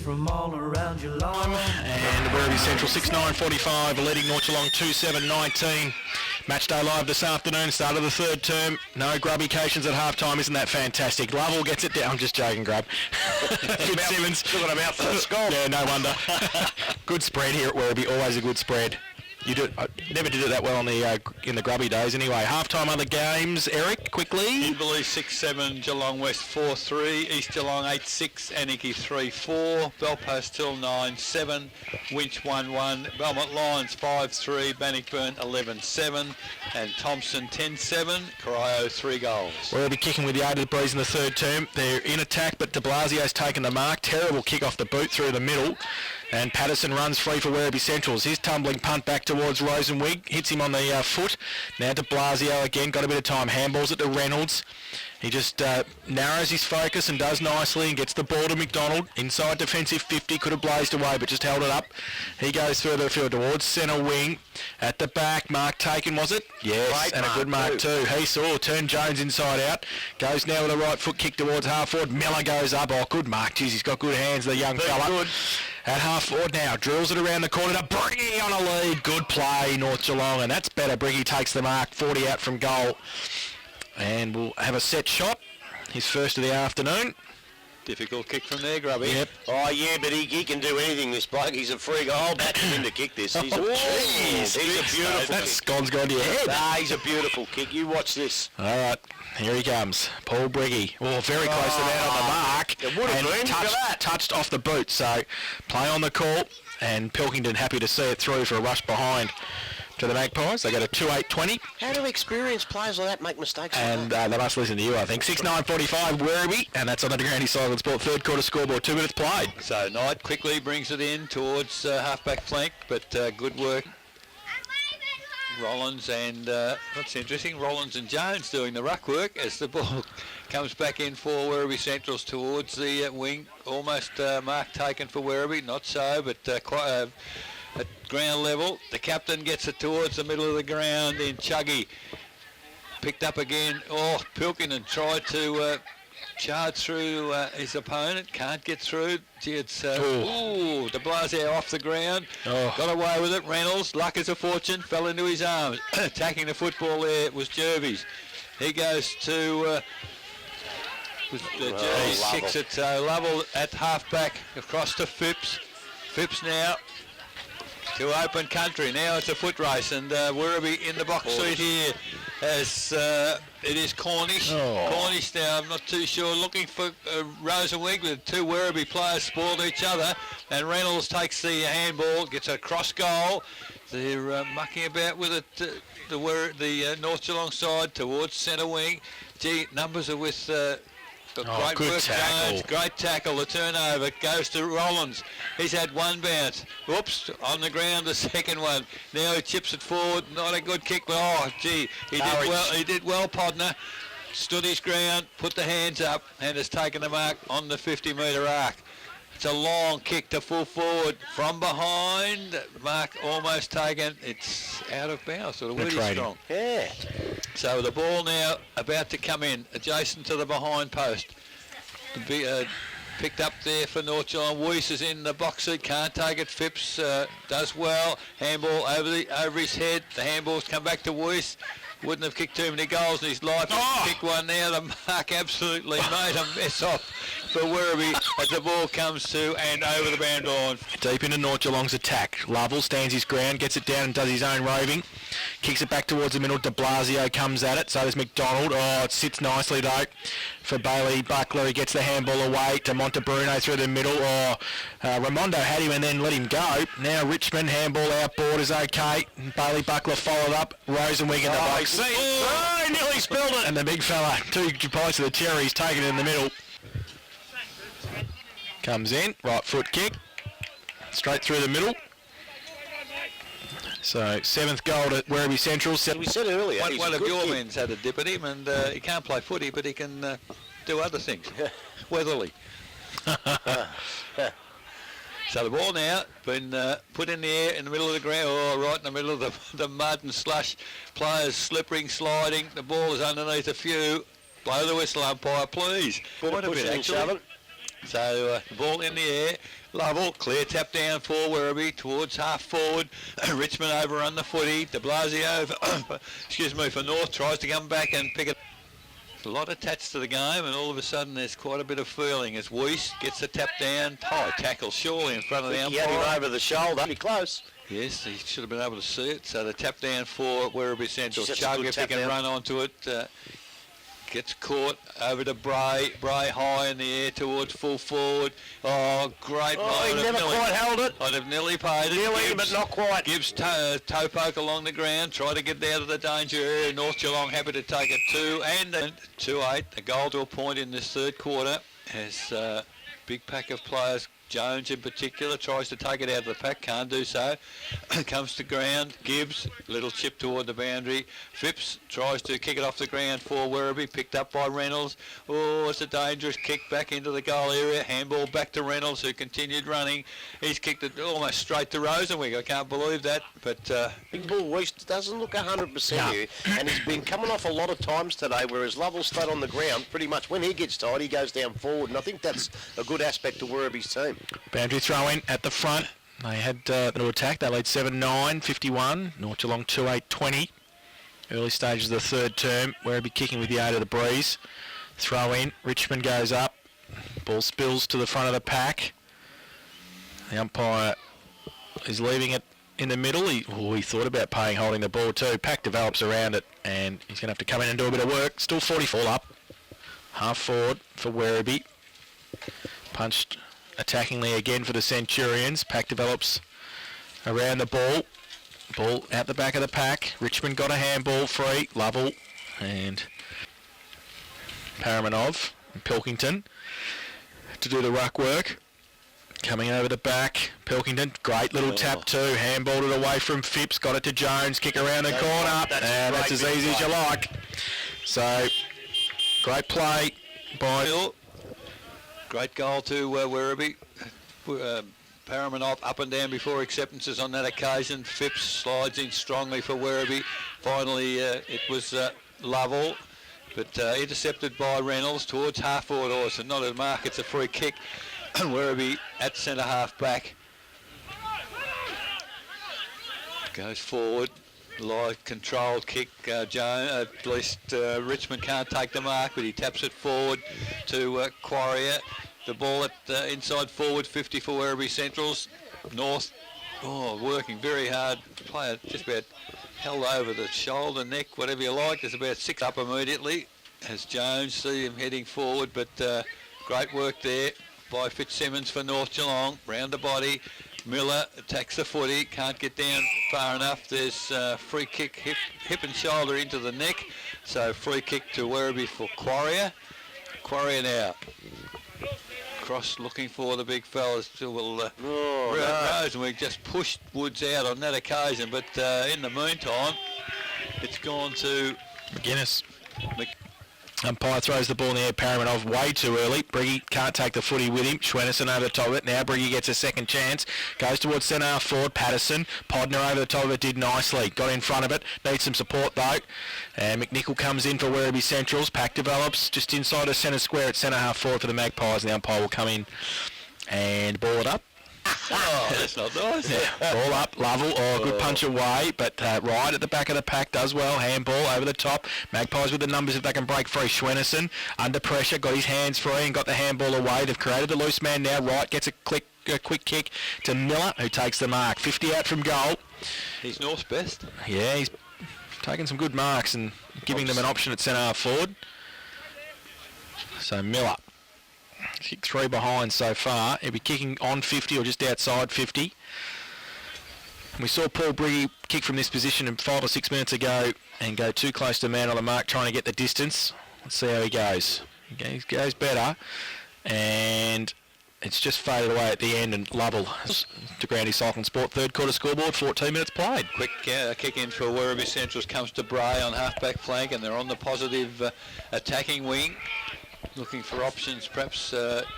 From all around Geelong. And Werribee Central 6-9-45, leading North Geelong 2-7-19. Matchday live this afternoon, start of the third term. No grubbications at half-time, isn't that fantastic? Lovell gets it down. I'm just joking, Grub. Fitzsimmons. Still got a mouth for the skull. Yeah, no wonder. Good spread here at Werribee, always a good spread. You never did it that well in the grubby days anyway. Half-time other games, Eric, quickly. Kimberley 6-7, Geelong West 4-3, East Geelong 8-6, Anarchy 3-4, Belpost Hill 9-7, Winch 1-1, Belmont Lions 5-3, Bannockburn 11-7, and Thompson 10-7, Corio 3 goals. We'll be kicking with the 8 of the breeze in the third term. They're in attack, but de Blasio's taken the mark. Terrible kick off the boot through the middle. And Patterson runs free for Werribee Centrals. His tumbling punt back towards Rosenwig. Hits him on the foot. Now de Blasio again. Got a bit of time. Handballs it to Reynolds. He just narrows his focus and does nicely and gets the ball to McDonald. Inside defensive 50. Could have blazed away but just held it up. He goes further afield towards centre wing. At the back. Mark taken, was it? Yes. Great and mark a good mark too. He saw. Turned Jones inside out. Goes now with a right foot kick towards half forward. Miller goes up. Oh, good mark. Jeez, he's got good hands, the young fella. Good. At half forward now, drills it around the corner to Briggy on a lead. Good play, North Geelong, and that's better. Briggy takes the mark, 40 out from goal. And we'll have a set shot, his first of the afternoon. Difficult kick from there, Grubby. Yep. Oh, yeah, but he can do anything, this bloke. He's a freak. I'll back him in to kick this. He's a Jeez, he's a beautiful That's kick. gone to your head. Nah, he's a beautiful kick. You watch this. All right, here he comes. Paul Briggy. Oh, very close to that on the mark. It would have and been. Look at that. touched off the boot. So play on the call. And Pilkington happy to see it through for a rush behind to the Magpies. They got a 2-8-20. How do experienced players like that make mistakes And like that? they must listen to you, I think. 6-9-45, Werribee. And that's on the Granny Silent Sport third quarter scoreboard. 2 minutes played. So Knight quickly brings it in towards half-back flank, but good work. Rollins and, what's interesting, Rollins and Jones doing the ruck work as the ball comes back in for Werribee Centrals towards the wing. Almost mark taken for Werribee, not so, but quite at ground level. The captain gets it towards the middle of the ground in Chuggy. Picked up again. Oh, Pilkington tried to charge through his opponent. Can't get through. Gee, it's de Blasio off the ground. Got away with it. Reynolds, luck is a fortune, fell into his arms. Attacking the football there was Jervis. He goes to Jervis kicks it. So Lovell at half-back across to Phipps. Phipps now to open country. Now it's a foot race, and Werribee in the box seat here as it is Cornish. Cornish now, I'm not too sure, looking for Rosenwig with 2 Werribee players spoiled each other, and Reynolds takes the handball, gets a cross goal. They're mucking about with it, the North Geelong side towards centre wing. Gee, numbers are with... great good work, tackle. Jones. Great tackle. The turnover goes to Rollins. He's had one bounce. Whoops, on the ground, the second one. Now he chips it forward. Not a good kick, but oh, gee, he did well. He did well, Podner. Stood his ground, put the hands up, and has taken the mark on the 50-metre arc. It's a long kick to full forward from behind. Mark almost taken. It's out of bounds. Sort of really strong. Yeah. So the ball now about to come in, adjacent to the behind post. Picked up there for North Geelong. Weiss is in the box seat, can't take it. Phipps does well. Handball over his head. The handball's come back to Weiss. Wouldn't have kicked too many goals in his life. Kick one now. The mark absolutely made a mess off for Werribee as the ball comes to and over the bound line. Deep into North Geelong's attack. Lovell stands his ground, gets it down and does his own roving. Kicks it back towards the middle. De Blasio comes at it. So does McDonald. Oh, it sits nicely though for Bailey Buckler. He gets the handball away to Montebruno through the middle. Raimondo had him and then let him go. Now Richmond, handball outboard is okay. Bailey Buckler followed up. Rosenwig in the box. He nearly spilled it. And the big fella, 2 pints of the cherries, taken it in the middle. Comes in, right foot kick, straight through the middle. So 7th goal to Werribee Central. We said earlier, One of your men's had a dip at him, and he can't play footy, but he can do other things. Weatherly. So the ball now been put in the air in the middle of the ground, right in the middle of the mud and slush. Players slipping, sliding. The ball is underneath a few. Blow the whistle, umpire, please. Quite a bit, actually. So the ball in the air. Lovell, clear tap down for Werribee towards half forward. Richmond over on the footy. De Blasio, for North, tries to come back and pick it. A lot attached to the game, and all of a sudden there's quite a bit of feeling as Weiss gets the tap down. High tackle surely in front of the umpire. He had him over the shoulder. Pretty close. Yes, he should have been able to see it. So the tap down for Werribee Central. Chug if he can run onto it. Gets caught over to Bray. Bray high in the air towards full forward. Oh, great. Oh, he never quite held it. I'd have nearly paid it. Nearly, but not quite. Gibbs toe poke along the ground. Try to get out of the danger area. North Geelong happy to take it 2-8. A goal to a point in this third quarter. As big pack of players. Jones in particular tries to take it out of the pack, can't do so. Comes to ground, Gibbs, little chip toward the boundary. Phipps tries to kick it off the ground for Werribee, picked up by Reynolds. Oh, it's a dangerous kick back into the goal area. Handball back to Reynolds, who continued running. He's kicked it almost straight to Rosenwig. I can't believe that, but... Big Bull Weiss doesn't look 100% here, and he's been coming off a lot of times today, whereas Lovell stayed on the ground pretty much. When he gets tired, he goes down forward, and I think that's a good aspect of Werribee's team. Boundary throw in at the front. They had no attack. They lead 7-9, 51. North Geelong 2-8, 20. Early stages of the third term. Werribee kicking with the aid of the breeze. Throw in. Richmond goes up. Ball spills to the front of the pack. The umpire is leaving it in the middle. He thought about holding the ball too. Pack develops around it, and he's going to have to come in and do a bit of work. Still 44 up. Half forward for Werribee. Punched attackingly again for the Centurions. Pack develops around the ball. Ball out the back of the pack. Richmond got a handball free. Lovell and Paramanov and Pilkington to do the ruck work. Coming over the back. Pilkington, great little tap too. Handballed it away from Phipps. Got it to Jones. Kick around the corner. And that's as easy as you like. So, great play by... Bill. Great goal to Werribee. Paramanov up and down before acceptances on that occasion. Phipps slides in strongly for Werribee. Finally, it was Lovell, but intercepted by Reynolds towards half forward. Oh, so not a mark, it's a free kick. Werribee at centre half back. Goes forward. Live controlled kick. At least Richmond can't take the mark, but he taps it forward to Quarrier. The ball at inside forward 50 for Werribee Centrals. North, working very hard. Player just about held over the shoulder, neck, whatever you like. There's about 6 up immediately as Jones see him heading forward, but great work there by Fitzsimmons for North Geelong. Round the body. Miller attacks the footy, can't get down far enough. There's free kick, hip and shoulder into the neck. So free kick to Werribee for Quarrier. Quarrier now. Cross looking for the big fellas. Rosenwig just pushed Woods out on that occasion, but in the meantime, it's gone to McGuinness. Umpire throws the ball in the air. Paramanov way too early. Briggy can't take the footy with him. Schwennessen over the top of it. Now Briggy gets a second chance. Goes towards centre half forward. Patterson. Podner over the top of it. Did nicely. Got in front of it. Needs some support though. And McNichol comes in for Werribee Centrals. Pack develops just inside the centre square at centre half forward for the Magpies. And the umpire will come in and ball it up. Oh, that's not nice. Yeah, ball up, Lovell, good punch away, but right at the back of the pack does well. Handball over the top. Magpies with the numbers if they can break free. Schwennessen under pressure, got his hands free and got the handball away. They've created the loose man now. Wright gets a quick kick to Miller, who takes the mark. 50 out from goal. He's North's best. Yeah, he's taking some good marks and giving them an option at centre half forward. So Miller. Kick 3 behind so far. He'll be kicking on 50 or just outside 50. We saw Paul Briggy kick from this position 5 or 6 minutes ago and go too close to the man on the mark trying to get the distance. Let's see how he goes. He goes better and it's just faded away at the end, and Lovell to Groundy Cycling Sport. Third quarter scoreboard, 14 minutes played. Quick kick in for Werribee Centrals comes to Bray on half-back flank, and they're on the positive attacking wing. Looking for options, perhaps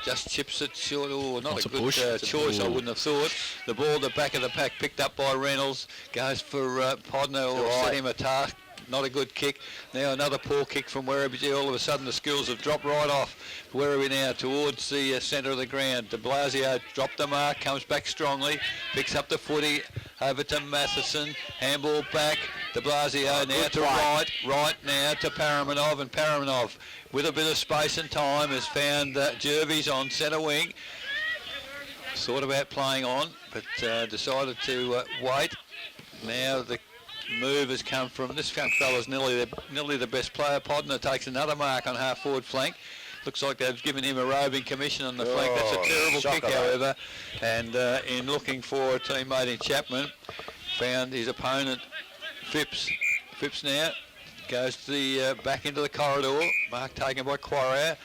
just chips it short. Oh, not a good choice, I wouldn't have thought. The ball, the back of the pack, picked up by Reynolds. Goes for Podner, or set him a task. not a good kick. Now another poor kick from Werribee. All of a sudden the skills have dropped right off. Werribee now towards the centre of the ground. De Blasio dropped the mark, comes back strongly, picks up the footy over to Matheson, handball back. De Blasio now to right now to Paramanov, and Paramanov with a bit of space and time has found Jervis on centre wing. Thought about playing on, but decided to wait. Now the move has come from this fella's nearly the best player. Podner takes another mark on half forward flank. Looks like they've given him a roving commission on the flank. That's a terrible kick, however. And in looking for a teammate in Chapman, found his opponent Phipps. Phipps now goes to the back into the corridor. Mark taken by Quarrier.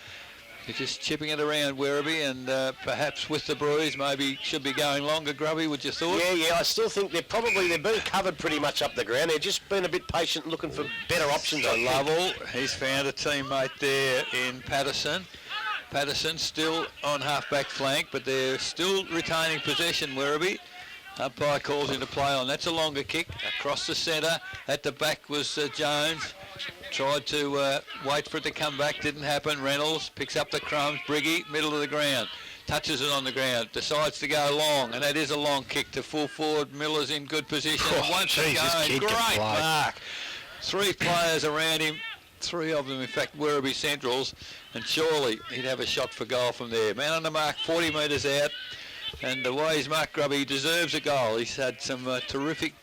He's just chipping it around Werribee, and perhaps with the bruise, maybe should be going longer. Grubby, would you thought? Yeah. I still think they've been covered pretty much up the ground. They've just been a bit patient, looking for better options. So Lovell, he's found a teammate there in Patterson. Patterson still on half-back flank, but they're still retaining possession, Werribee. Umpire calls into play on. That's a longer kick across the centre. At the back was Jones. Tried to wait for it to come back, didn't happen. Reynolds picks up the crumbs. Briggy, middle of the ground, touches it on the ground, decides to go long, and that is a long kick to full forward. Miller's in good position. Once again, great mark. 3 players around him, 3 of them, in fact, Werribee Centrals, and surely he'd have a shot for goal from there. Man on the mark, 40 metres out, and the way he's marked Grubby, he deserves a goal. He's had some terrific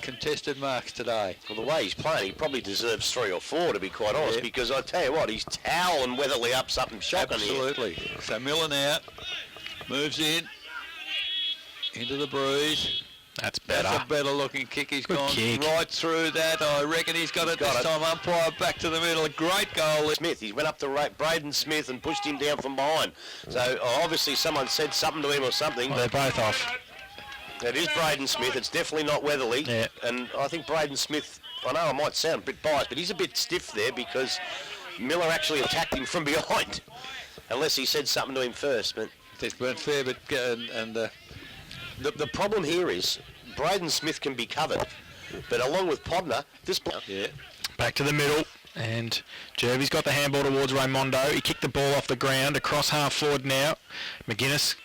contested marks today. Well, the way he's playing, he probably deserves 3 or 4, to be quite honest, because I tell you what, he's toweling Weatherly up something shocking. Absolutely. Here. So Miller now moves into the breeze. That's better. That's a better looking kick. He's gone kick. Right through that. I reckon he's got it this time. Umpire back to the middle. A great goal. Smith, he went up to Braden Smith and pushed him down from behind. So obviously someone said something to him or something. Well, they're both off. It is Braden Smith. It's definitely not Weatherly. Yeah. And I think Braden Smith, I know I might sound a bit biased, but he's a bit stiff there because Miller actually attacked him from behind. Unless he said something to him first. But it's weren't fair, but the problem here is Braden Smith can be covered. But along with Podner, this... Yeah. Back to the middle, and Jervy's got the handball towards Raimondo. He kicked the ball off the ground, across half forward now. McGuinness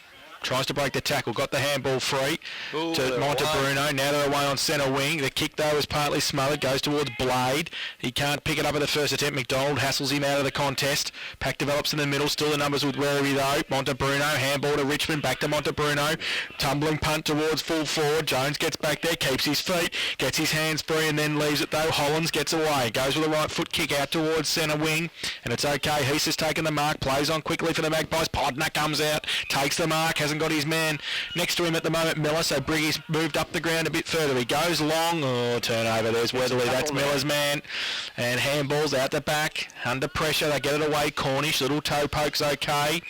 tries to break the tackle, got the handball free to Montebruno. Now they're away on centre wing. The kick, though, is partly smothered, goes towards Blade. He can't pick it up at the first attempt. McDonald hassles him out of the contest. Pack develops in the middle, still the numbers with Werribee, though. Montebruno, handball to Richmond, back to Montebruno. Tumbling punt towards full forward. Jones gets back there, keeps his feet, gets his hands free, and then leaves it, though. Hollins gets away, goes with a right foot kick out towards centre wing, and it's okay. Heath has taken the mark, plays on quickly for the Magpies. Podner comes out, takes the mark, hasn't got his man next to him at the moment, Miller, so Briggy's moved up the ground a bit further. He goes long, turnover, there's Weatherly, that's Miller's man, and handballs out the back, under pressure, they get it away. Cornish, little toe poke's okay,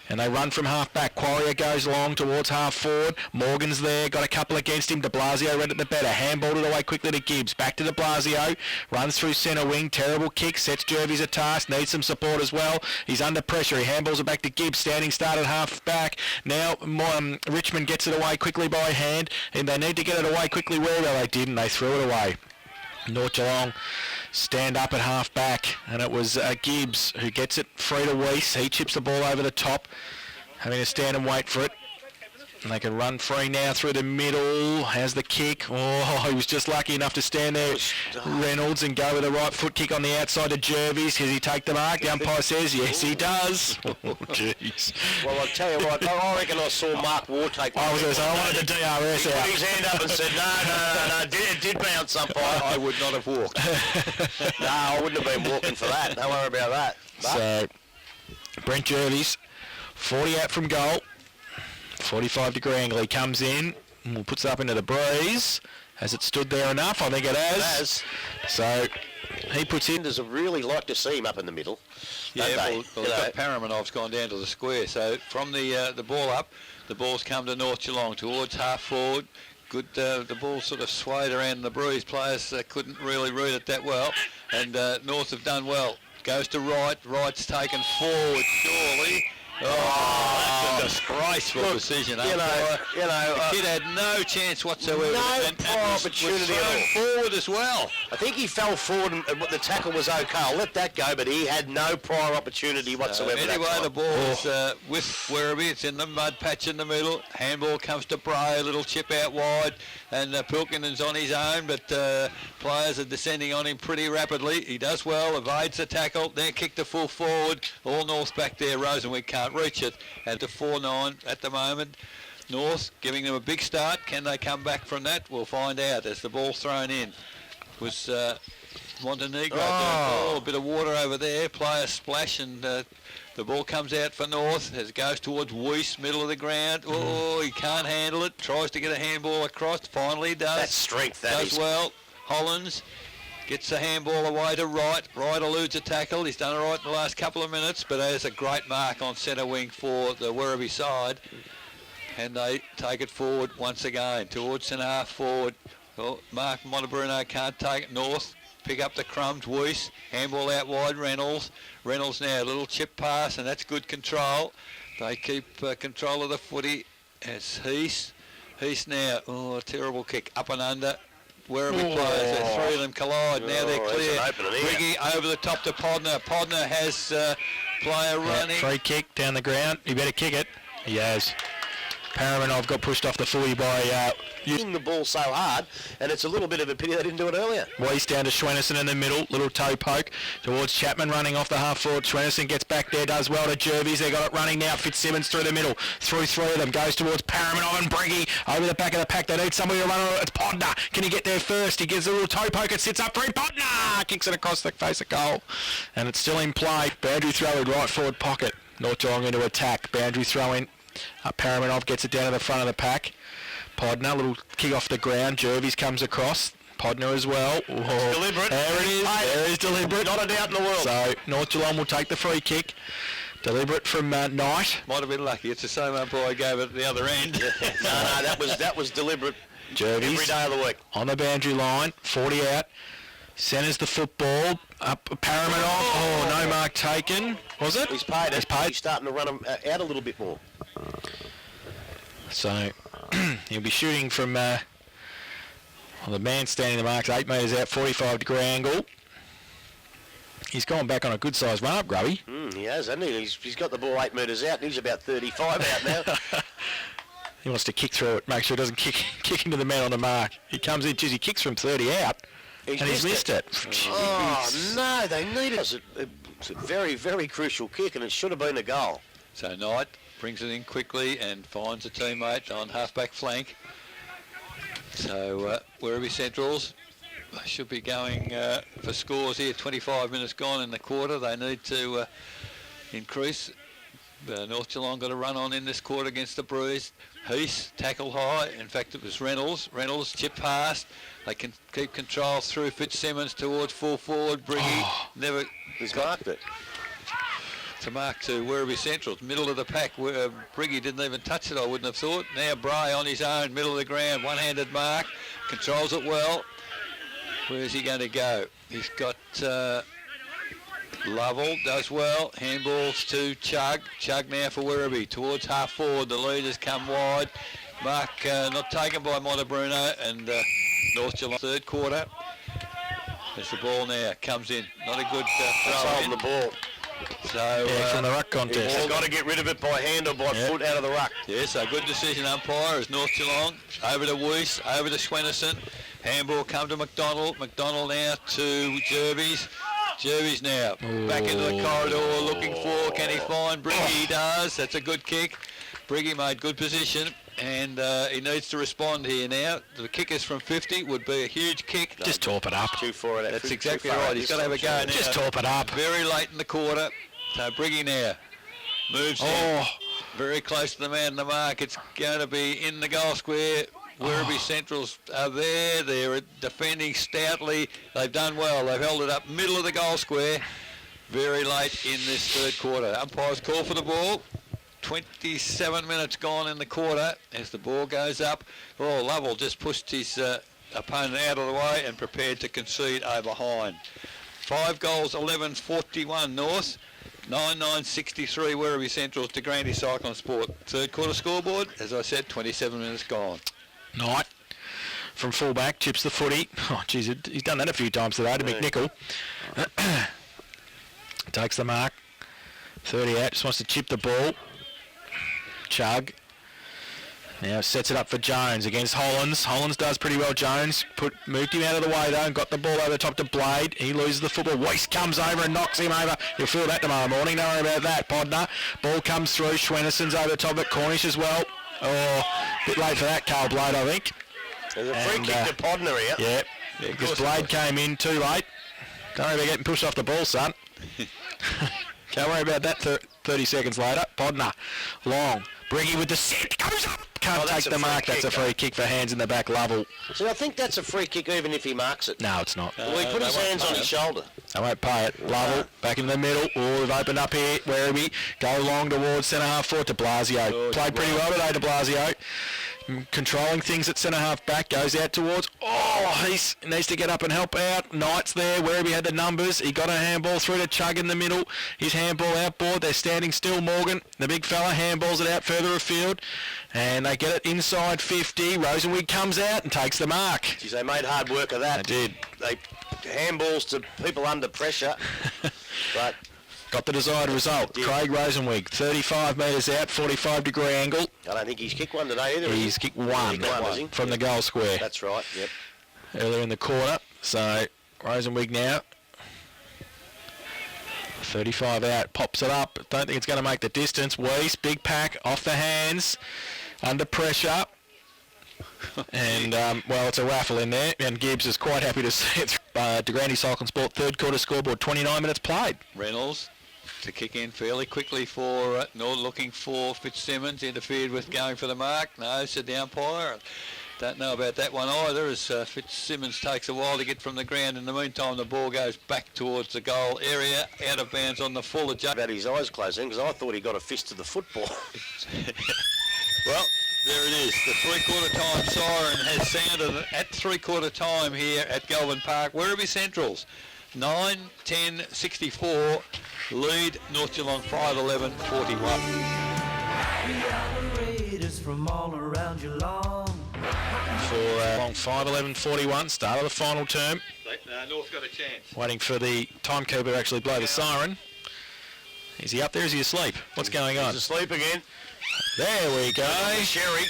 and they run from half back. Quarrier goes long towards half forward. Morgan's there, got a couple against him. De Blasio read it the better, handballed it away quickly to Gibbs, back to De Blasio, runs through centre wing, terrible kick, sets Jervis a task, needs some support as well. He's under pressure, he handballs it back to Gibbs, standing start at half back. Now Richmond gets it away quickly by hand, and they need to get it away quickly. Where they didn't, they threw it away. North Geelong stand up at half back, and it was Gibbs who gets it free to Weiss. He chips the ball over the top, having to stand and wait for it. And they can run free now through the middle. Has the kick. Oh, he was just lucky enough to stand there, Reynolds, and go with a right foot kick on the outside to Jervis. Does he take the mark? The umpire says yes, he does. Oh, jeez. Well, I'll tell you what, I reckon I saw Mark Ward take... I was going to say, I wanted the DRS out. out. He put his hand up and said, no, it did bounce umpire. I would not have walked. No, I wouldn't have been walking for that. Don't worry about that. But so, Brent Jervis, 40 out from goal. 45-degree angle. He comes in and puts it up into the breeze. Has it stood there enough? I think it has. So he puts in. Defenders would really like to see him up in the middle. Yeah, well Paramanov's gone down to the square. So from the ball up, the ball's come to North Geelong towards half forward. Good. The ball sort of swayed around in the breeze. Players couldn't really read it that well, and North have done well. Goes to right. Right's taken forward. Surely. That's a disgraceful decision. You know, the kid had no chance whatsoever. No and prior was opportunity thrown at all. forward as well. I think he fell forward and the tackle was okay. I'll let that go, but he had no prior opportunity whatsoever. Anyway, that the time. ball is with Werribee. It's in the mud patch in the middle. Handball comes to Bray, a little chip out wide, and Pilkinen's on his own, but players are descending on him pretty rapidly. He does well, evades the tackle, then kick the full forward. All North back there. Rosenwig can't reach it. At the 4-9 at the moment. North giving them a big start. Can they come back from that? We'll find out as the ball's thrown in. Was Montenegro. A bit of water over there. Player splash and the ball comes out for North as it goes towards Weiss, middle of the ground. Oh, he can't handle it. Tries to get a handball across. Finally does. That's strength, that does is. well. Hollins gets the handball away to Wright. Wright eludes a tackle. He's done it right in the last couple of minutes, but there's a great mark on centre wing for the Werribee side. And they take it forward once again towards centre half forward. Well, Mark Montebruno can't take it. North pick up the crumbs. Weiss, handball out wide. Reynolds now, a little chip pass, and that's good control. They keep control of the footy. It's Heath now. Oh, a terrible kick. Up and under. Werribee players, the three of them collide. Now they're clear. Riggy over the top to Podner. Podner has player running. Free kick down the ground. He better kick it. He has. Paramanov got pushed off the footy by Hitting the ball so hard, and it's a little bit of a pity they didn't do it earlier. Weiss down to Schwennerson in the middle. Little toe poke towards Chapman running off the half forward. Schwennerson gets back there, does well to Jervis. They got it running now. Fitzsimmons through the middle. Through three of them. Goes towards Paramanov and Briggy. Over the back of the pack. They need somebody to run on it. It's Podner. Can he get there first? He gives a little toe poke. It sits up for him. Podner kicks it across the face of goal. And it's still in play. Boundary throw in right forward pocket. North Geelong into attack. Boundary throw in. Paramanov gets it down to the front of the pack. Podner, little kick off the ground. Jervis comes across. Podner as well. Oh, Deliberate. There it is. There is deliberate. Not a doubt in the world. So North Geelong will take the free kick. Deliberate from Knight. Might have been lucky. It's the same umpire gave it at the other end. No, that was deliberate. Jervis Every day of the week. on the boundary line. 40 out. Centres the football. Up Paramanov. Oh, no mark taken. Was it? He's paid it. He's paid. He's starting to run him out a little bit more. So he'll be shooting from the man standing the marks 8 metres out, 45-degree angle. He's gone back on a good sized run up, Grubby. He has, hasn't he? He's got the ball 8 metres out and he's about 35 out now. He wants to kick through it, make sure it doesn't kick into the man on the mark. He comes in, geez, he kicks from 30 out, and he's missed it. Oh, no, they need it. It's a very, very crucial kick and it should have been a goal. So Knight brings it in quickly and finds a teammate on half-back flank. So Werribee Centrals should be going for scores here. 25 minutes gone in the quarter. They need to increase. North Geelong got a run on in this quarter against the Breeze. Heath tackle high. In fact, it was Reynolds. Reynolds chip past. They can keep control through Fitzsimmons towards full forward. Briggy never. He's marked it. To mark to Werribee Centrals, middle of the pack. Briggy didn't even touch it, I wouldn't have thought. Now Bray on his own, middle of the ground, one-handed mark, controls it well. Where's he going to go? He's got Lovell, does well. Handballs to Chug. Chug now for Werribee, towards half forward. The leaders come wide. Mark not taken by Montebruno, and North Geelong third quarter. There's the ball now, comes in. Not a good throw Holding in. the ball. So From the ruck contest. He's got to get rid of it by hand or by foot out of the ruck. yes, a good decision umpire is North Geelong. Over to Weiss, over to Schwennerson. Handball come to McDonald. McDonald now to Jervis. Jervis now back into the corridor looking for, can he find Briggy? He does. That's a good kick. Briggy made good position and he needs to respond here now. The kick is from 50, would be a huge kick. Just torp it up. Too far out. That's exactly right. He's got to have a go now. Just torp it up. Very late in the quarter. So Briggy now moves in. Very close to the man in the mark. It's going to be in the goal square. Werribee Centrals are there. They're defending stoutly. They've done well. They've held it up middle of the goal square. Very late in this third quarter. Umpires call for the ball. 27 minutes gone in the quarter as the ball goes up. Oh, Lovell just pushed his opponent out of the way and prepared to concede over behind. 5 goals, 11-41 North. 9-9-63 Werribee Central's to Grandy Cycling Sport. Third quarter scoreboard, as I said, 27 minutes gone. Knight from fullback chips the footy. Oh, geez, he's done that a few times today to McNichol. Takes the mark. 30 out, just wants to chip the ball. Chug. Now sets it up for Jones against Hollands. Hollands does pretty well, Jones. Moved him out of the way, though, and got the ball over the top to Blade. He loses the football. Waste comes over and knocks him over. You'll feel that tomorrow morning. Don't worry about that, Podner. Ball comes through. Schwennison's over the top at Cornish as well. Oh, a bit late for that, Carl Blade, I think. There's a free kick to Podner here. Yeah, because Blade came in too late. Don't worry about getting pushed off the ball, son. Can't worry about that 30 seconds later. Podner, long. Briggy with the set. Goes up. Can't take the mark. That's a free kick for hands in the back. Lovell. So I think that's a free kick even if he marks it. No, it's not. Well, he put his hands on his shoulder. I won't pay it. Lovell back in the middle. Oh, they've opened up here. Werribee go long towards centre half forward to Blasio. Played pretty well today to Blasio. Controlling things at centre half back, goes out towards, he needs to get up and help out. Knight's there, Werribee had the numbers, he got a handball through to Chug in the middle, his handball outboard, they're standing still, Morgan, the big fella handballs it out further afield, and they get it inside 50, Rosenwig comes out and takes the mark. Geez, they made hard work of that. They did. They handballs to people under pressure, but... Got the desired result. Craig Rosenwig, 35 metres out, 45-degree angle. I don't think he's kicked one today either. He's kicked one from the goal square. That's right, yep. Earlier in the quarter. So, Rosenwig now. 35 out, pops it up. Don't think it's going to make the distance. Weiss, big pack, off the hands, under pressure. And, well, it's a raffle in there. And Gibbs is quite happy to see it. DeGrande Cycling Sport, third quarter scoreboard, 29 minutes played. Reynolds to kick in fairly quickly for Nord, looking for Fitzsimmons, interfered with going for the mark. No, said the umpire. Don't know about that one either, as Fitzsimmons takes a while to get from the ground. In the meantime, the ball goes back towards the goal area, out of bounds on the full adjustment. About his eyes closing, because I thought he got a fist to the football. Well, there it is. The three-quarter time siren has sounded at three-quarter time here at Galvin Park. Werribee Centrals, 9-10-64, lead North Geelong 5-11-41. From all around Geelong. For Geelong 5-11-41, start of the final term. North got a chance. Waiting for the timekeeper to actually blow the siren. Is he up there? Is he asleep? What's going on? He's asleep again. There we go. Sherry.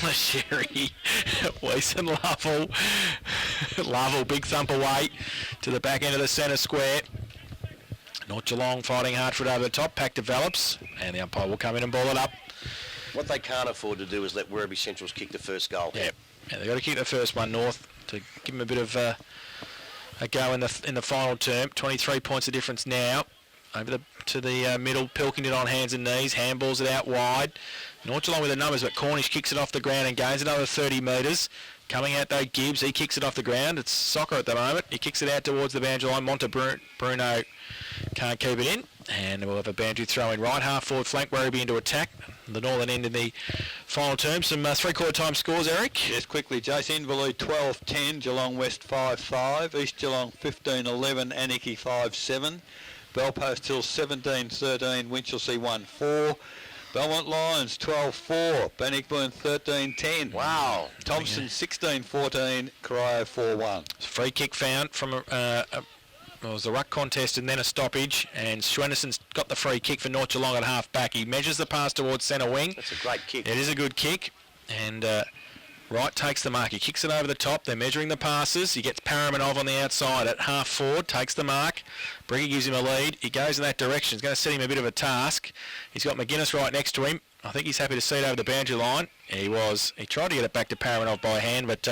The Sherry. Weiss and Lovell. Lovell, big thump away to the back end of the centre square. North Geelong fighting hard for it over the top. Pack develops, and the umpire will come in and ball it up. What they can't afford to do is let Werribee Centrals kick the first goal. Yeah, they've got to kick the first one, North, to give them a bit of a go in the final term. 23 points of difference now. Over to the middle, Pilkington on hands and knees, handballs it out wide. North Geelong with the numbers, but Cornish kicks it off the ground and gains another 30 metres. Coming out though, Gibbs, he kicks it off the ground. It's soccer at the moment. He kicks it out towards the boundary line. Bruno can't keep it in. And we'll have a boundary throw in right half forward flank. Werribee into attack. The northern end in the final term. Some three-quarter time scores, Eric. Yes, quickly. Jace Inverleigh 12-10, Geelong West 5-5, East Geelong 15-11, Anarchy 5-7, Belpost Hill 17-13, Winchelsea 1-4, Belmont Lions 12-4, Bannockburn 13-10. Wow. Thompson 16-14, Cryo 4-1. Free kick found from it was a ruck contest and then a stoppage, and Schwennison's got the free kick for North Geelong at half back. He measures the pass towards centre wing. That's a great kick. It is a good kick, and Wright takes the mark. He kicks it over the top. They're measuring the passes. He gets Paramanov on the outside at half forward, takes the mark. Briggy gives him a lead. He goes in that direction. It's going to set him a bit of a task. He's got McGuinness right next to him. I think he's happy to see it over the boundary line. He was. He tried to get it back to Paramanov by hand, but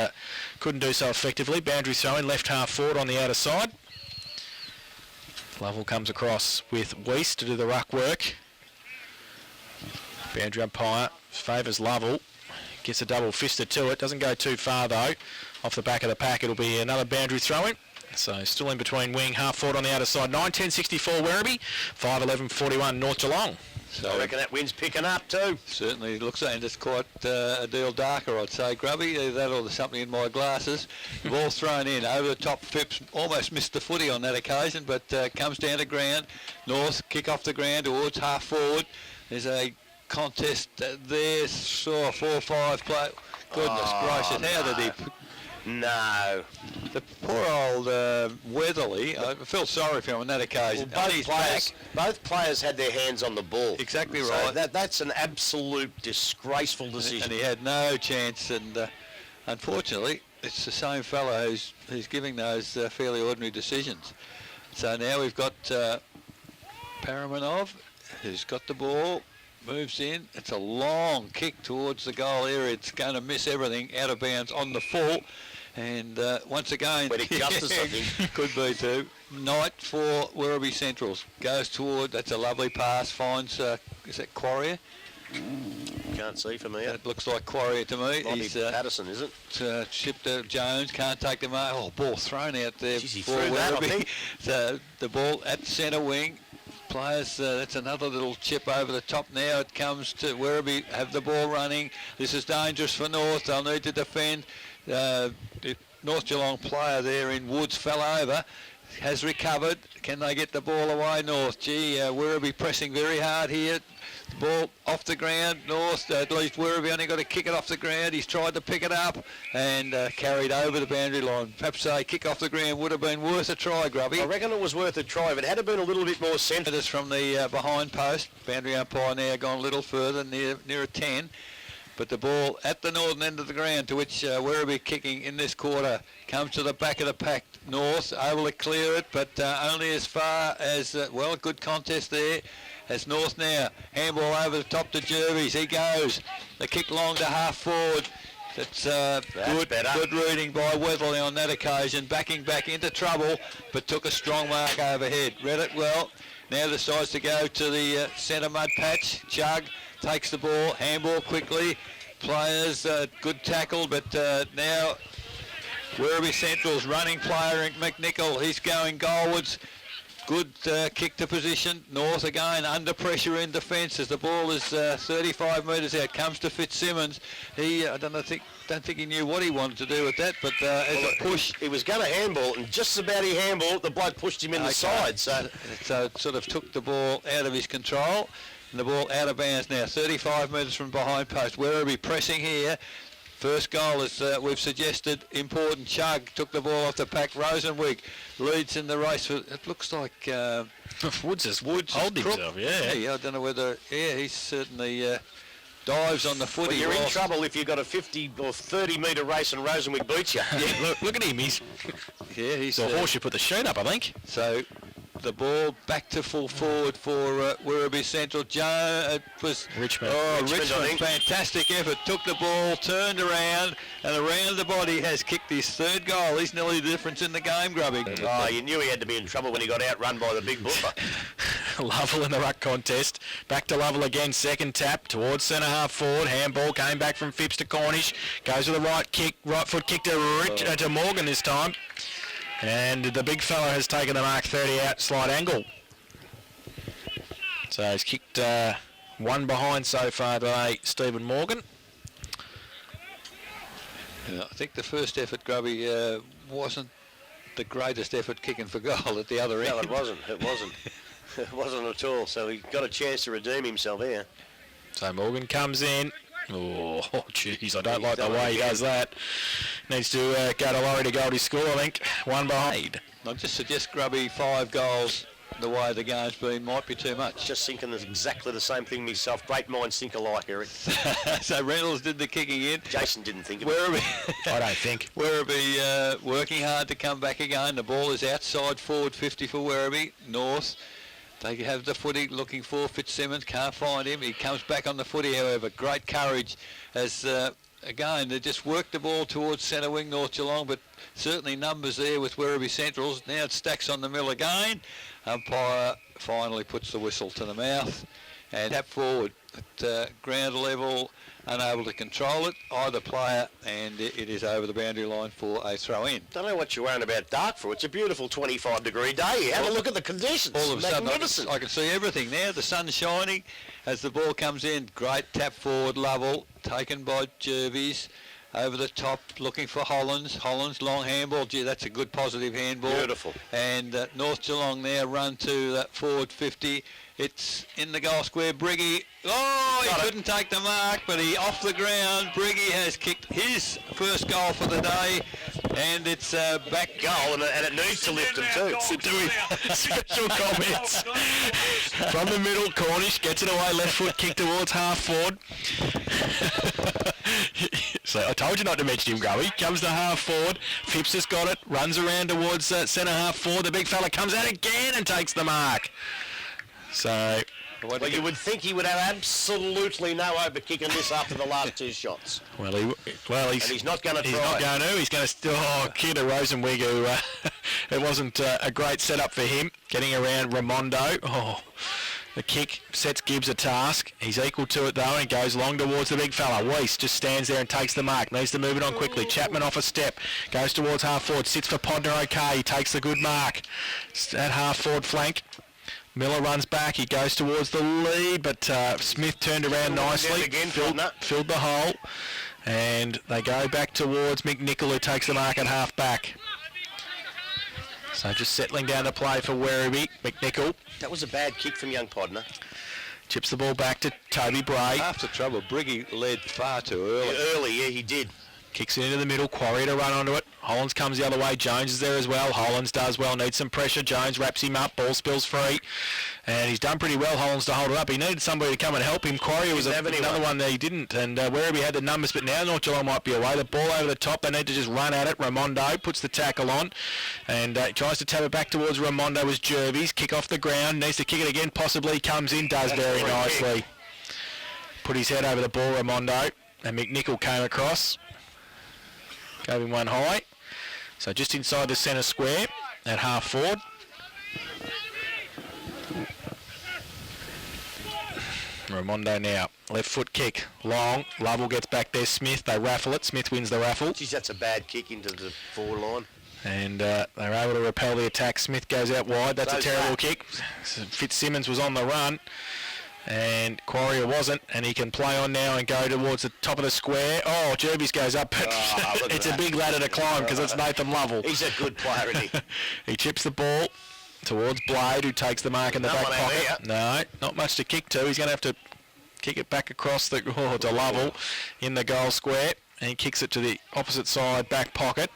couldn't do so effectively. Boundary throw-in, left half forward on the outer side. Lovell comes across with Weiss to do the ruck work. Boundary umpire favours Lovell. Gets a double fisted to it. Doesn't go too far though. Off the back of the pack, it'll be another boundary throw-in. So still in between wing, half forward on the outer side. 9-10-64 Werribee, 5-11-41 North Geelong. So I reckon that wind's picking up too. certainly looks like it's quite a deal darker, I'd say, Grubby. Either that or there's something in my glasses. The ball thrown in over the top. Phipps almost missed the footy on that occasion, but comes down to ground. North kick off the ground towards half forward. There's a contest there. Saw 4 or 5 play. Goodness gracious, how did he... No. The poor old Weatherly, I feel sorry for him on that occasion. Well, On his back. both players had their hands on the ball. Exactly So right. that's an absolute disgraceful decision. And he had no chance, and unfortunately it's the same fellow who's giving those fairly ordinary decisions. So now we've got Paramanov, who's got the ball, moves in. It's a long kick towards the goal area. It's going to miss everything, out of bounds on the full. And once again, Poetic justice, I think. could be too. Knight for Werribee Centrals. Goes toward, that's a lovely pass, finds, is that Quarrier? Can't see from here. That looks like Quarrier to me. Might He's be Patterson, is it? shipped to Jones, can't take the mark. Oh, ball thrown out there. Jeez, he for threw that, I Werribee. think. So the ball at centre wing. Players, that's another little chip over the top now. It comes to Werribee, have the ball running. This is dangerous for North. They'll need to defend. The North Geelong player there in Woods fell over. Has recovered. Can they get the ball away, North? Gee, Werribee pressing very hard here. The ball off the ground. North, at least Werribee only got to kick it off the ground. He's tried to pick it up and carried over the boundary line. Perhaps a kick off the ground would have been worth a try, Grubby. I reckon it was worth a try. If it had been a little bit more centred. It's from the behind post. Boundary umpire now gone a little further, near a 10. But the ball at the northern end of the ground, to which Werribee kicking in this quarter, comes to the back of the pack. North able to clear it, but only as far as, well, a good contest there. As North now, handball over the top to Jervis. He goes. The kick long to half forward. It's good reading by Weatherly on that occasion. Backing back into trouble, but took a strong mark overhead. Read it well. Now decides to go to the centre mud patch. Chug takes the ball. Handball quickly. Players, good tackle, but now Werribee Central's running player, McNichol. He's going goalwards. Good kick to position. North again under pressure in defence as the ball is 35 metres out. Comes to Fitzsimmons. He I don't think he knew what he wanted to do with that, but as a push, He was going to handball, and just about he handballed, the bloke pushed him in the side. So it sort of took the ball out of his control, and the ball out of bounds now. 35 metres from behind post. Werribee pressing here. First goal, as we've suggested, important. Chug took the ball off the pack. Rosenwig leads in the race. It looks like Woods holding himself, yeah. I don't know whether... Yeah, he's certainly dives on the footy. well, you're in trouble if you've got a 50 or 30 metre race and Rosenwig beats you. Yeah, look at him. He's he's a horse you put the sheet up, I think. So the ball back to full forward for Werribee Central. It was Richmond. Richmond, fantastic effort. Took the ball, turned around, and around the body has kicked his third goal. He's nearly the difference in the game, Grubby. Oh, you knew he had to be in trouble when he got outrun by the big boofer. Lovell in the ruck contest. Back to Lovell again. Second tap towards centre half forward. Handball came back from Phipps to Cornish. Goes to the right foot kick to Morgan this time. And the big fella has taken the mark 30 out, slight angle. So he's kicked one behind so far today, Stephen Morgan. Yeah, I think the first effort, Grubby, wasn't the greatest effort kicking for goal at the other end. No, it wasn't. It wasn't. It wasn't at all. So he got a chance to redeem himself here. So Morgan comes in. Oh, jeez, I don't like the way he does that. Needs to go to Laurie to Goldie score, I think. One behind. I just suggest, Grubby, 5 goals the way the game's been might be too much. Just thinking exactly the same thing myself. Great minds think alike, Eric. So Reynolds did the kicking in. Jason didn't think of it. Werribee, I don't think. Werribee working hard to come back again. The ball is outside forward 50 for Werribee. North. They have the footy looking for Fitzsimmons. Can't find him. He comes back on the footy, however. Great courage as, again, they just worked the ball towards centre wing North Geelong, but certainly numbers there with Werribee Centrals. Now it stacks on the mill again. Umpire finally puts the whistle to the mouth. and tap forward at ground level, unable to control it, either player, and it is over the boundary line for a throw-in. Don't know what you're worrying about dark for. It's a beautiful 25-degree day. Have a look at the conditions. All of a sudden, Magnificent. I can see everything now. The sun's shining as the ball comes in. Great tap forward, Lovell, taken by Jervis. Over the top, looking for Hollands. Hollands, long handball. Gee, that's a good positive handball. Beautiful. And North Geelong now run to that forward 50. It's in the goal square. Briggy. Oh, he couldn't take the mark, but he off the ground. Briggy has kicked his first goal for the day, and it's back Goal, and it needs to lift him too. Special comments. From the middle, Cornish gets it away, left foot kick towards half forward. So I told you not to mention him, Goey. Comes to half forward. Phipps has got it, runs around towards centre half forward. The big fella comes out again and takes the mark. So... Well, you would think he would have absolutely no overkick in this after the last two shots. Well, he's not going to try. He's not going to. He's going to still kid a Rosenwig who it wasn't a great setup for him. Getting around Raimondo. Oh, the kick sets Gibbs a task. He's equal to it though and goes long towards the big fella. Weiss just stands there and takes the mark. Needs to move it on quickly. Chapman off a step. Goes towards half forward. Sits for Podner okay. He takes the good mark. At half forward flank. Miller runs back, he goes towards the lead, but Smith turned around nicely, again, filled the hole, and they go back towards McNichol, who takes the mark at half back. So just settling down to play for Werribee. McNichol That was a bad kick from young Podner. chips the ball back to Toby Bray. after trouble. Briggy led far too early. Early, he did. Kicks it into the middle, Quarry to run onto it. Hollands comes the other way, Jones is there as well. Hollands does well, needs some pressure. Jones wraps him up, ball spills free. And he's done pretty well, Hollands, to hold it up. He needed somebody to come and help him. Quarry was another one that he didn't. And Werribee had the numbers, but now North Geelong might be away. The ball over the top, they need to just run at it. Raimondo puts the tackle on and tries to tap it back towards Raimondo was Jervis. Kick off the ground, needs to kick it again, possibly. Comes in, does very nicely. Put his head over the ball, Raimondo. And McNichol came across. Gave him one high. So just inside the centre square at half forward. Raimondo now. Left foot kick. Long. Lovell gets back there. Smith. They raffle it. Smith wins the raffle. Geez, that's a bad kick into the forward line. And they're able to repel the attack. Smith goes out wide. That's a terrible kick. Fitzsimmons was on the run. And Quarrier wasn't, and he can play on now and go towards the top of the square. Oh, Jervis goes up, but it's a big ladder to climb because it's Nathan Lovell. He's a good player, isn't he? He chips the ball towards Blade, who takes the mark in the back pocket. No, not much to kick to. He's going to have to kick it back across to Lovell in the goal square, and he kicks it to the opposite side back pocket.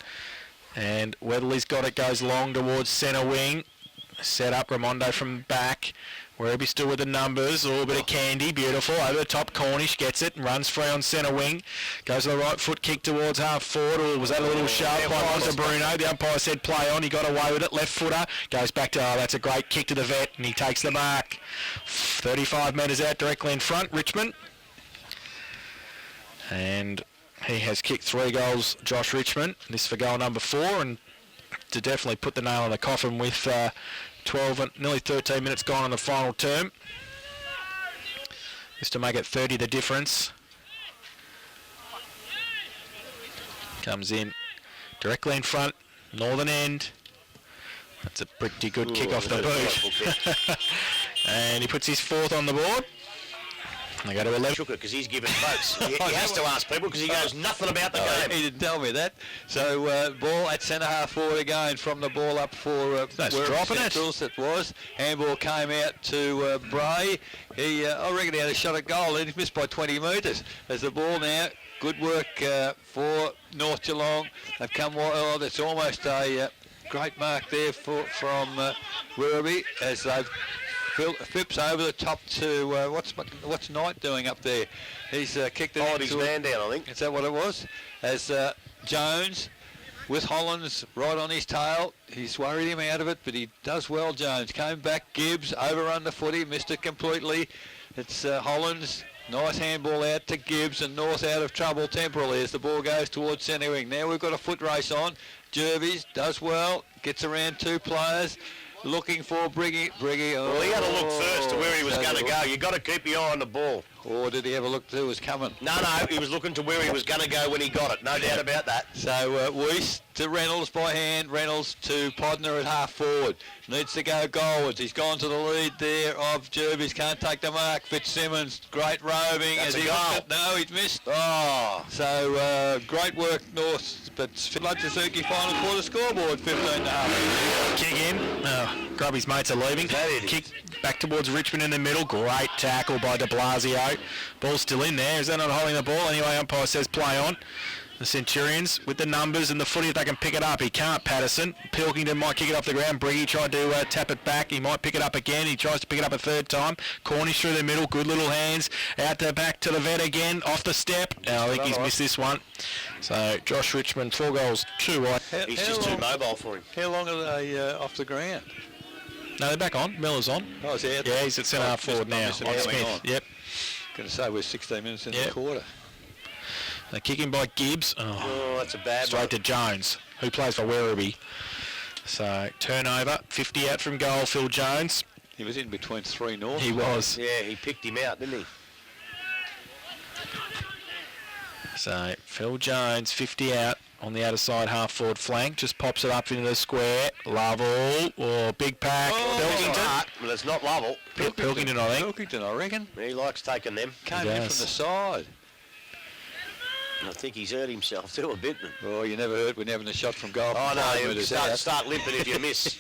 And Weatherly's got it, goes long towards centre wing. Set up Raimondo from back. Werribee still with the numbers, a little bit of candy, beautiful. Over the top, Cornish gets it and runs free on centre wing. Goes to the right foot, kick towards half forward. Or was that a little shove by Monte Bruno? The umpire said play on, he got away with it. Left footer, goes back to, that's a great kick to the vet, and he takes the mark. 35 metres out, directly in front, Richmond. And he has kicked 3 goals, Josh Richmond. This for goal number 4, and to definitely put the nail in the coffin with 12 and nearly 13 minutes gone on the final term. Just to make it 30 the difference. Comes in directly in front, northern end. That's a pretty good kick off the boot. And he puts his 4th on the board. They go to 11. Because he's given votes. He has to ask people because he knows nothing about the game. He didn't tell me that. So ball at centre half forward again from the ball up for that's dropping it. It was. Handball came out to Bray. I reckon he had a shot at goal and he's missed by 20 metres. There's the ball now. Good work for North Geelong. They've come well. That's almost a great mark there from Werribee as they've Phipps over the top to what's Knight doing up there? He's kicked it. His man down, I think. Is that what it was? As Jones with Hollands right on his tail. He's worried him out of it, but he does well. Jones came back. Gibbs overrun the footy, missed it completely. It's Hollands. Nice handball out to Gibbs, and North out of trouble temporarily as the ball goes towards centre wing. Now we've got a foot race on. Jervis does well, gets around 2 players. Looking for Briggy. Well, he had to look first to where he he was going to go. You've got to keep your eye on the ball. Or did he ever look to who was coming? No, he was looking to where he was going to go when he got it. No doubt about that. So Weiss to Reynolds by hand. Reynolds to Podner at half forward. Needs to go goalwards. He's gone to the lead there of Jervis. Can't take the mark. Fitzsimmons, great roving. That's as a he goal. No, he's missed. Oh. So great work, North. But Flood Suzuki final quarter scoreboard, 15.5. Kick in. Grub his mates are leaving. Kick back towards Richmond in the middle. Great tackle by de Blasio. Ball's still in there. Is that not holding the ball? Anyway, umpire says play on. The Centurions with the numbers and the footy, if they can pick it up. He can't, Patterson. Pilkington might kick it off the ground. Briggy tried to tap it back. He might pick it up again. He tries to pick it up a third time. Cornish through the middle. Good little hands. Out the back to the vet again. Off the step. I think he's missed this one. So Josh Richmond, 4 goals, 2 right. He's just too mobile for him. How long are they off the ground? No, they're back on. Miller's on. Oh, is he out? Yeah, he's at centre half forward now. On Smith. Yep. Going to say we're 16 minutes in the quarter. They're kicking by Gibbs. Oh, that's a bad straight one. to Jones, who plays for Werribee. So turnover, 50 out from goal, Phil Jones. He was in between 3 North. He was. Yeah, he picked him out, didn't he? So Phil Jones, 50 out on the outer side half forward flank. Just pops it up into the square. Lovell, or big pack. Pilkington. Well, it's not Lovell. Pilkington, I think. Pilkington, I reckon. He likes taking them. Came in from the side. I think he's hurt himself too a bit. Oh, you never hurt when you're having a shot from goal. Oh, no, you start limping if you miss.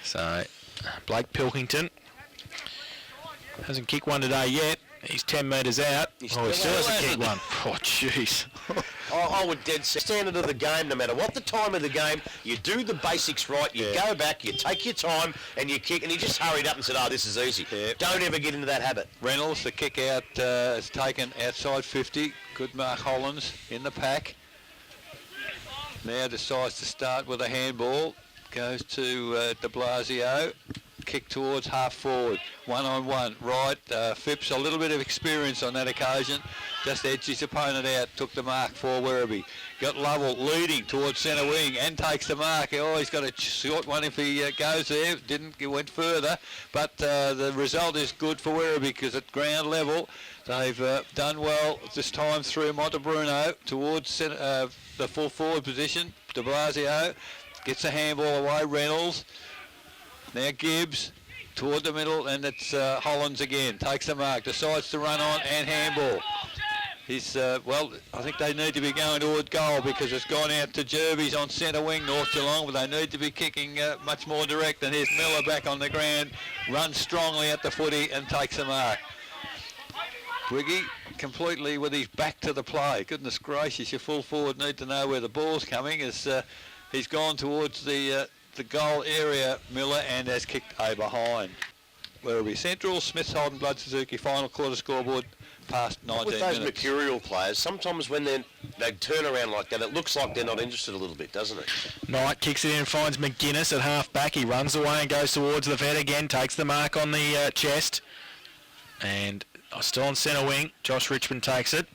So Blake Pilkington hasn't kicked one today yet. He's 10 metres out. He still hasn't kicked one. Oh, jeez. I would dead set. Standard of the game, no matter what the time of the game, you do the basics right, you go back, you take your time, and you kick, and he just hurried up and said, this is easy. Don't ever get into that habit. Reynolds, the kick out is taken outside 50. Good Mark Hollins in the pack. Now decides to start with a handball. Goes to de Blasio. Kick towards half forward, 1-on-1, right. Phipps, a little bit of experience on that occasion, just edged his opponent out, took the mark for Werribee. Got Lovell leading towards centre wing and takes the mark. Oh, he's got a short one if he goes there. He went further, but the result is good for Werribee because at ground level they've done well this time through Montebruno towards the full forward position. De Blasio gets a handball away, Reynolds. Now Gibbs toward the middle, and it's Hollins again. Takes the mark, decides to run on and handball. He's, I think they need to be going toward goal because it's gone out to Jervis on centre wing, North Geelong, but they need to be kicking much more direct. And here's Miller back on the ground, runs strongly at the footy and takes the mark. Briggy completely with his back to the play. Goodness gracious, your full forward need to know where the ball's coming as he's gone towards the goal area, Miller, and has kicked a behind. Werribee Central, Smiths Holden Blood Suzuki final quarter scoreboard past 19 With those minutes. mercurial players, sometimes when they turn around like that, it looks like they're not interested a little bit, doesn't it? Knight kicks it in, finds McGuinness at half back. He runs away and goes towards the vet again, takes the mark on the chest. And still on centre wing, Josh Richmond takes it.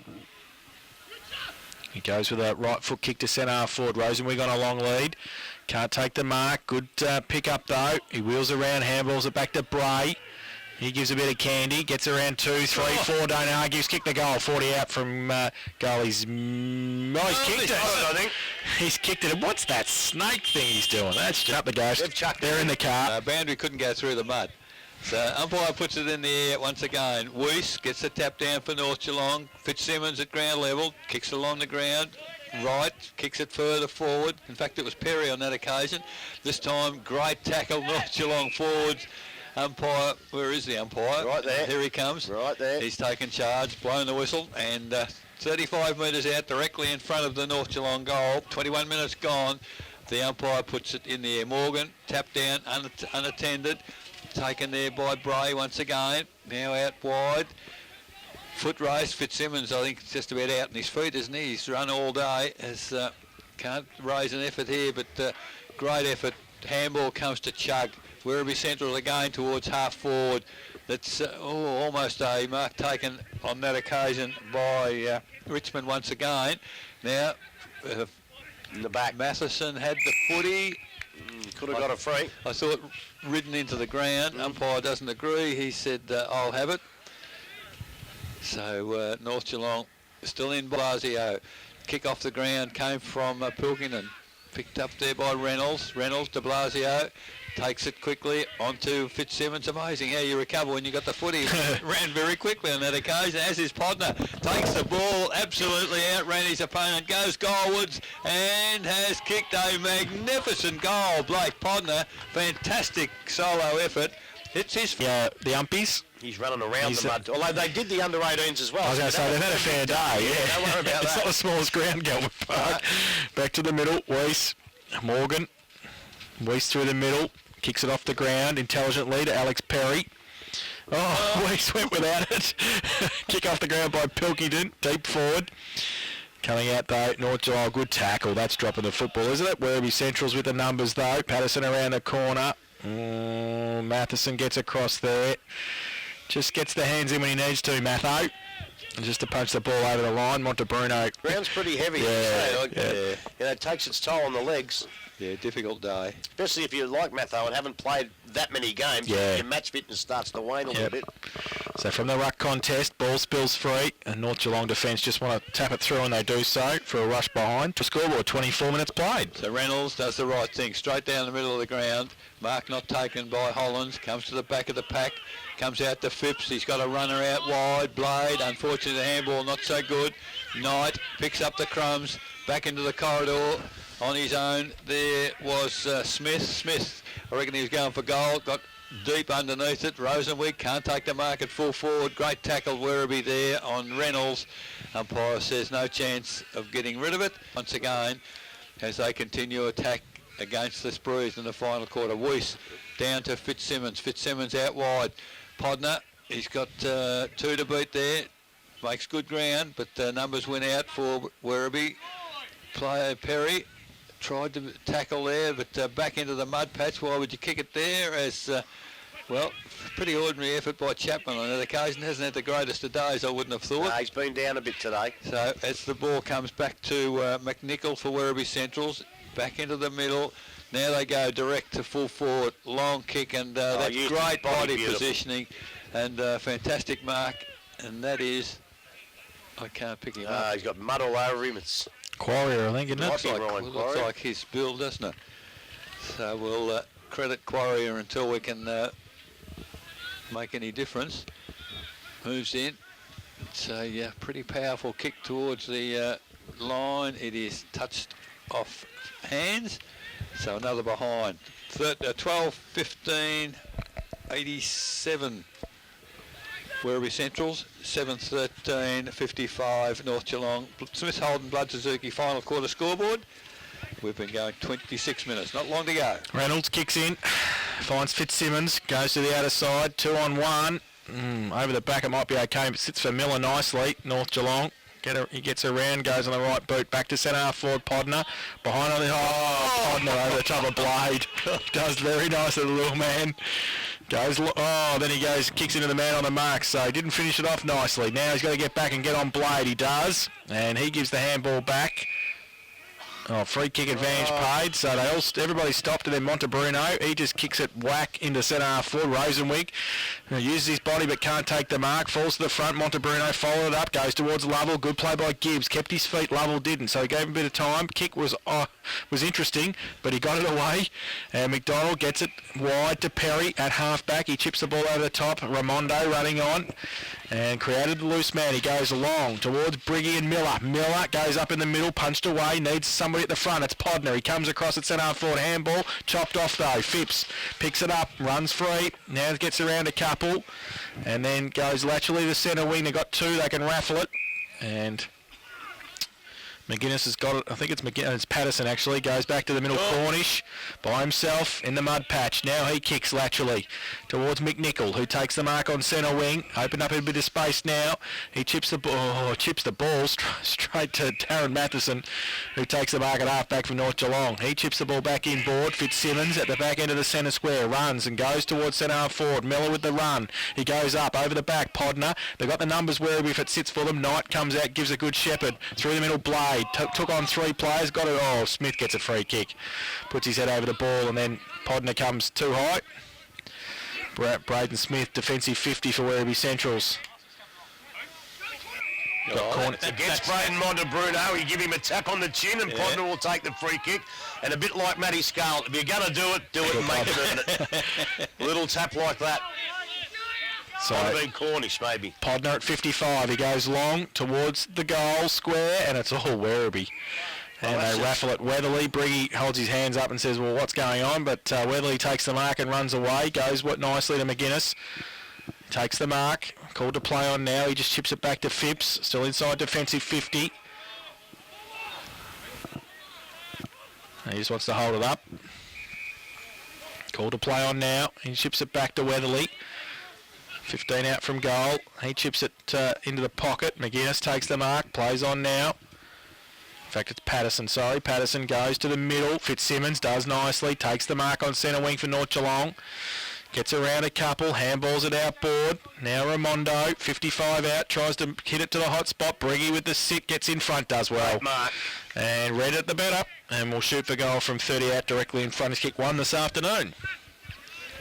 He goes with a right foot kick to centre half forward. Rosenwig on a long lead. Can't take the mark. Good pick up though. He wheels around, handballs it back to Bray. He gives a bit of candy, gets around 2, 3, 4, don't argue. He's kicked the goal, 40 out from goal. He's kicked it. I think. He's kicked it. What's that snake thing he's doing? That's just up the ghost. They're in the car. Boundary couldn't go through the mud. So umpire puts it in the air once again. Weiss gets the tap down for North Geelong. Fitzsimmons at ground level, kicks along the ground. Right, kicks it further forward. In fact, it was Perry on that occasion. This time, great tackle, North Geelong forwards. Umpire, where is the umpire? Right there. Here he comes. Right there. He's taken charge, blown the whistle, and 35 metres out, directly in front of the North Geelong goal. 21 minutes gone. The umpire puts it in the air. Morgan, tapped down, unattended. Taken there by Bray once again. Now out wide. Foot race, Fitzsimmons, I think, just about out on his feet, isn't he? He's run all day. Can't raise an effort here, but great effort. Handball comes to Chug. Werribee Central again towards half forward. That's almost a mark taken on that occasion by Richmond once again. Now, in the back. Matheson had the footy. Could have got a free. I thought ridden into the ground. Umpire doesn't agree. He said, I'll have it. So North Geelong still in Blasio. Kick off the ground came from Pilkington. Picked up there by Reynolds. Reynolds to Blasio. Takes it quickly onto Fitzsimmons. Amazing how you recover when you got the footy. Ran very quickly on that occasion, as his Podner. Takes the ball, absolutely outran his opponent, goes goalwards and has kicked a magnificent goal. Blake Podner, fantastic solo effort. It's his... Yeah, the umpies. He's running around the mud. Although they did the under-18s as well. I was going to say, they've had a fair day. Yeah, don't worry about it's that. not the smallest ground, Galvin Park. Back to the middle, Weiss, Morgan. Weiss through the middle. Kicks it off the ground intelligently to Alex Perry. Oh, Weiss went without it. Kick off the ground by Pilkington, deep forward. Coming out though, North Geelong, good tackle. That's dropping the football, isn't it? Werribee Centrals with the numbers though. Patterson around the corner. Matheson gets across there. Just gets the hands in when he needs to, Matho. And just to punch the ball over the line. Montebruno. Ground's pretty heavy. You know, it takes its toll on the legs. Yeah, difficult day. Especially if you like Matho and haven't played that many games. Yeah. Your match fitness starts to wane a little bit. So from the ruck contest, ball spills free, and North Geelong defence just want to tap it through, and they do so for a rush behind. To scoreboard, 24 minutes played. So Reynolds does the right thing, straight down the middle of the ground. Mark not taken by Hollands, comes to the back of the pack, comes out to Phipps. He's got a runner out wide. Blade, unfortunately the handball not so good. Knight picks up the crumbs, back into the corridor. On his own, there was Smith. Smith, I reckon he was going for goal, got deep underneath it. Rosenwig can't take the mark at full forward. Great tackle, Werribee there on Reynolds. Umpire says no chance of getting rid of it. Once again, as they continue attack against the Sprues in the final quarter. Weiss down to Fitzsimmons. Fitzsimmons out wide. Podner, he's got 2 to beat there. Makes good ground, but numbers went out for Werribee. Player Perry tried to tackle there, but back into the mud patch. Why would you kick it there? As well, pretty ordinary effort by Chapman on that occasion. Hasn't had the greatest of days, I wouldn't have thought. He's been down a bit today. So as the ball comes back to McNichol for Werribee Centrals, back into the middle. Now they go direct to full forward, long kick, and that's great body positioning and fantastic mark. And that is, I can't pick him up. He's got mud all over him. It's Quarrier, I think, isn't it? Looks like his build, doesn't it? So we'll credit Quarrier until we can make any difference. Moves in. It's a pretty powerful kick towards the line. It is touched off hands. So another behind. 12-15, 87. Werribee Centrals, 7-13, 55, North Geelong. Smith, Holden, Blood, Suzuki, final quarter scoreboard. We've been going 26 minutes, not long to go. Reynolds kicks in, finds Fitzsimmons, goes to the outer side, 2 on 1. Over the back it might be okay, but sits for Miller nicely, North Geelong. He gets around, goes on the right boot, back to centre half forward, Podner. Behind on the... Podner over the top of Blade. Does very nice, the little man. Goes, then he goes, kicks into the man on the mark, so he didn't finish it off nicely. Now he's got to get back and get on Blade, he does, and he gives the handball back. Free kick advantage paid, so everybody stopped, and then Montebruno, he just kicks it whack into centre half forward. Rosenwig uses his body but can't take the mark, falls to the front. Montebruno followed it up, goes towards Lovell. Good play by Gibbs, kept his feet. Lovell didn't, so he gave him a bit of time. Kick was interesting, but he got it away, and McDonald gets it wide to Perry at half-back. He chips the ball over the top. Ramondo running on and created the loose man. He goes along towards Briggy and Miller. Miller goes up in the middle, punched away, needs somebody at the front. It's Podner. He comes across at centre half forward. Handball chopped off though. Phipps picks it up, runs free. Now gets around a couple, and then goes laterally to centre wing. They got 2. They can raffle it, and McGuinness has got it. I think it's McGuinness. It's Patterson actually. Goes back to the middle. Cornish by himself in the mud patch. Now he kicks laterally towards McNichol, who takes the mark on centre wing. Opened up a bit of space now. He chips the ball straight to Darren Matheson, who takes the mark at half-back from North Geelong. He chips the ball back inboard. Fitzsimmons at the back end of the centre square. Runs and goes towards centre half forward. Miller with the run. He goes up over the back. Podner. They've got the numbers where if it sits for them. Knight comes out, gives a good shepherd. Through the middle, Blade. He took on 3 players, got it. Oh, Smith gets a free kick. Puts his head over the ball, and then Podner comes too high. Braden Smith, defensive 50 for Werribee Centrals. Against Braden Montebruno, you give him a tap on the chin and Podner will take the free kick. And a bit like Matty Scarlett, if you're going to do it and make it earn it. A little tap like that. So Might have been Cornish, maybe. Podner at 55. He goes long towards the goal square, and it's all Werribee. And they raffle at Weatherly. Briggy holds his hands up and says, well, what's going on? But Weatherly takes the mark and runs away. Goes nicely to McGuinness. Takes the mark. Called to play on now. He just chips it back to Phipps. Still inside defensive 50. He just wants to hold it up. Called to play on now. He chips it back to Weatherly. 15 out from goal. He chips it into the pocket. McGuinness takes the mark. Plays on now. In fact, it's Patterson, sorry. Patterson goes to the middle. Fitzsimmons does nicely. Takes the mark on centre wing for North Geelong. Gets around a couple. Handballs it outboard. Now Raimondo, 55 out. Tries to hit it to the hot spot. Briggy with the sit. Gets in front. Does well. Mark. And Red at the better. And we'll shoot for goal from 30 out directly in front. He's kick 1 this afternoon.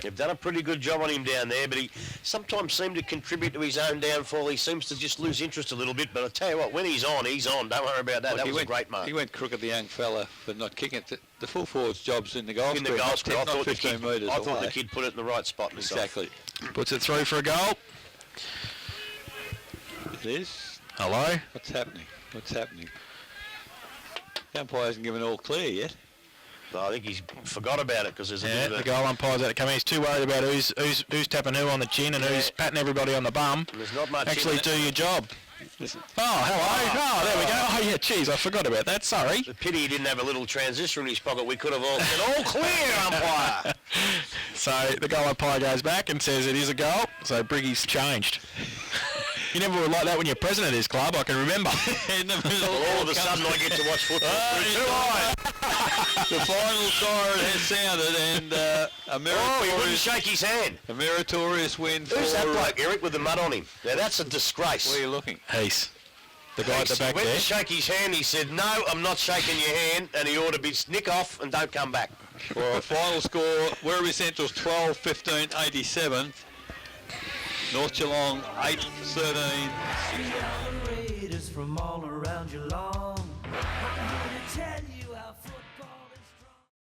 They've done a pretty good job on him down there, but he sometimes seemed to contribute to his own downfall. He seems to just lose interest a little bit, but I tell you what, when he's on, he's on. Don't worry about that. Look, that was a great mark. He went crooked, the young fella, for not kicking it. The full forward's job's in the goal In the goal square. I thought the 15 metres I thought away. the kid put it in the right spot myself. Exactly. Puts it through for a goal. Liz, Hello. what's happening? What's happening? The umpire hasn't given all clear yet. I think he's forgot about it because there's a bit The of goal umpire's out to come in. He's too worried about who's tapping who on the chin and who's patting everybody on the bum. There's not much Actually in it. do your job. Oh, hello. Oh, there we go. Oh, yeah, geez, I forgot about that. Sorry. The pity he didn't have a little transistor in his pocket. We could have all said, all clear, umpire. So the goal umpire goes back and says it is a goal. So Briggy's changed. You never were like that when you're president of this club, I can remember. All of a sudden I get to watch football through 2 eyes. The final siren has sounded, and He wouldn't shake his hand. a meritorious win for... Who's that bloke, Eric, with the mud on him? Now, that's a disgrace. Where are you looking? Heath. The guy at the back He went there. to shake his hand. He said, no, I'm not shaking your hand. And he ought to be nick off and don't come back. For a final score, Werribee Central's 12-15-87. North Geelong 8-13. Raiders from all around Geelong.